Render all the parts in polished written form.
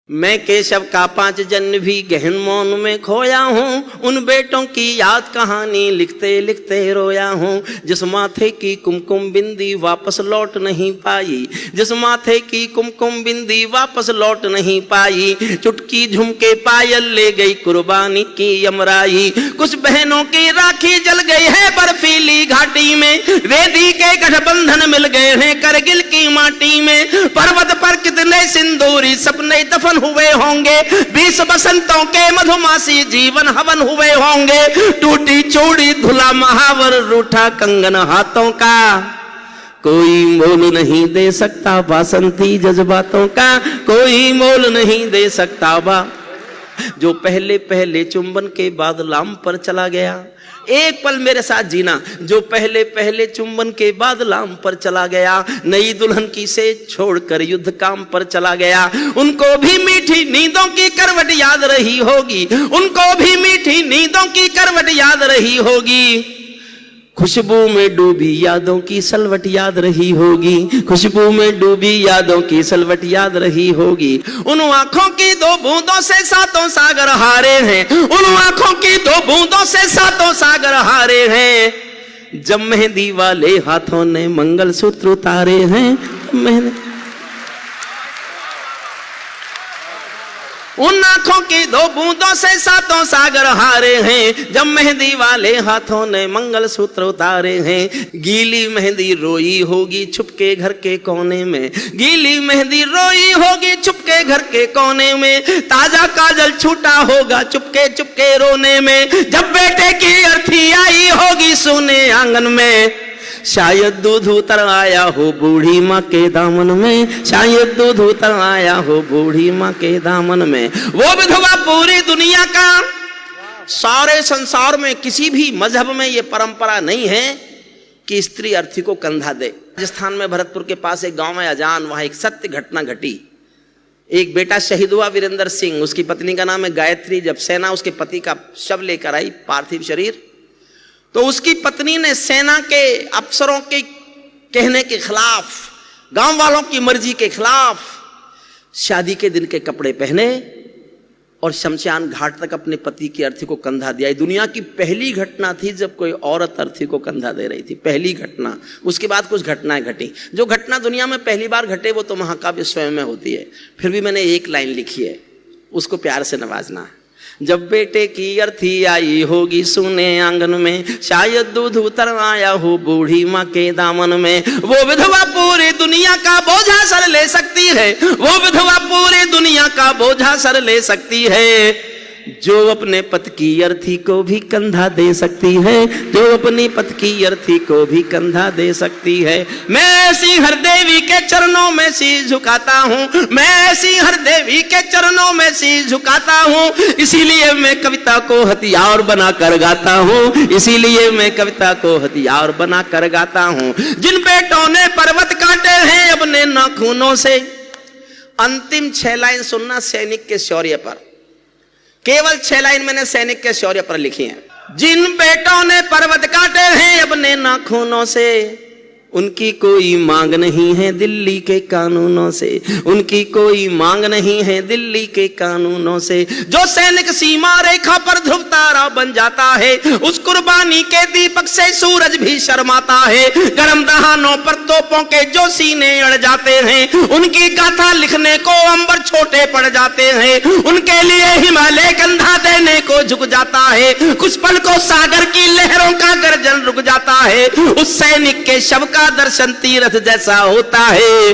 मैं केशव का 5 जन्म भी गहन मौन में खोया हूँ। उन बेटों की याद कहानी लिखते लिखते रोया हूँ। जिस माथे की कुमकुम बिंदी वापस लौट नहीं पाई, जिस माथे की कुमकुम बिंदी वापस लौट नहीं पाई। चुटकी झुमके पायल ले गई कुर्बानी की यमराई। कुछ बहनों की राखी जल गई है बर्फीली घाटी में। वेदी के गठबंधन मिल गए हैं करगिल की माटी में। पर्वत पर कितने सिंदूरी सपने दफन हुए होंगे। 20 बसंतों के मधुमासी जीवन हवन हुए होंगे। टूटी चूड़ी धुला महावर रूठा कंगन हाथों का, कोई मोल नहीं दे सकता वासंती जज्बातों का, कोई मोल नहीं दे सकता बा। जो पहले पहले चुंबन के बाद लाम पर चला गया, एक पल मेरे साथ जीना। जो पहले पहले चुंबन के बाद लाम पर चला गया, नई दुल्हन की से छोड़कर युद्ध काम पर चला गया। उनको भी मीठी नींदों की करवट याद रही होगी, उनको भी मीठी नींदों की करवट याद रही होगी। खुशबू में डूबी यादों की सलवट याद रही होगी, खुशबू में डूबी यादों की सलवट याद रही होगी। उन आंखों की 2 बूंदों से 7 सागर हारे हैं, उन आंखों की 2 बूंदों से 7 सागर हारे हैं। जब मेहंदी वाले हाथों ने मंगलसूत्र उतारे हैं, उन आंखों की 2 बूंदों से 7 सागर हारे हैं। जब मेहंदी वाले हाथों ने मंगलसूत्र उतारे हैं। गीली मेहंदी रोई होगी छुपके घर के कोने में, गीली मेहंदी रोई होगी छुपके घर के कोने में। ताजा काजल छूटा होगा चुपके चुपके रोने में। जब बेटे की अर्थी आई होगी सोने आंगन में, शायद दूध उतर आया हो बूढ़ी माँ के दामन में, शायद दूध उतर आया हो बूढ़ी माँ के दामन में। वो विधवा पूरी दुनिया का, सारे संसार में किसी भी मजहब में ये परंपरा नहीं है कि स्त्री अर्थी को कंधा दे। राजस्थान में भरतपुर के पास एक गांव में अजान, वहां एक सत्य घटना घटी। एक बेटा शहीद हुआ वीरेंद्र सिंह, उसकी पत्नी का नाम है गायत्री। जब सेना उसके पति का शव लेकर आई, पार्थिव शरीर, तो उसकी पत्नी ने सेना के अफसरों के कहने के खिलाफ, गांव वालों की मर्जी के खिलाफ शादी के दिन के कपड़े पहने और शमशान घाट तक अपने पति की अर्थी को कंधा दिया। दुनिया की पहली घटना थी जब कोई औरत अर्थी को कंधा दे रही थी, पहली घटना। उसके बाद कुछ घटनाएं घटी। जो घटना दुनिया में पहली बार घटे वो तो महाकाव्य स्वयं में होती है। फिर भी मैंने एक लाइन लिखी है, उसको प्यार से नवाजना। जब बेटे की अर्थी आई होगी सोने आंगन में, शायद दूध उतर आया हो बूढ़ी माँ के दामन में। वो विधवा पूरी दुनिया का बोझा सर ले सकती है, वो विधवा पूरी दुनिया का बोझा सर ले सकती है। जो अपने पति की अर्थी को भी कंधा दे सकती है, जो अपनी पति की अर्थी को भी कंधा दे सकती है। मैं ऐसी हर देवी के चरणों में शीश झुकाता हूँ, मैं ऐसी हर देवी के चरणों में शीश झुकाता हूँ। इसीलिए मैं कविता को हथियार बना कर गाता हूँ, इसीलिए मैं कविता को हथियार बना कर गाता हूँ। जिन बेटों ने पर्वत काटे हैं अपने नाखूनों से। अंतिम 6 लाइन सुनना सैनिक के शौर्य पर, केवल 6 लाइन मैंने सैनिक के शौर्य पर लिखी हैं। जिन बेटों ने पर्वत काटे हैं अपने नाखूनों से, उनकी कोई मांग नहीं है दिल्ली के कानूनों से, उनकी कोई मांग नहीं है दिल्ली के कानूनों से। जो सैनिक सीमा रेखा पर ध्रुव तारा बन जाता है, उस कुर्बानी के दीपक से सूरज भी शर्माता है। गर्म दहानों पर तोपों के जो सीने अड़ जाते हैं, उनकी गाथा लिखने को अंबर छोटे पड़ जाते हैं। उनके लिए हिमालय कंधा देने को झुक जाता है, कुछ पल को सागर की लहरों का गर्जन रुक जाता है। उस सैनिक के शव का दर्शन तीर्थ जैसा होता है,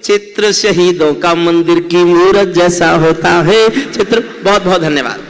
चित्र शहीदों का मंदिर की मूरत जैसा होता है। चित्र। बहुत बहुत धन्यवाद।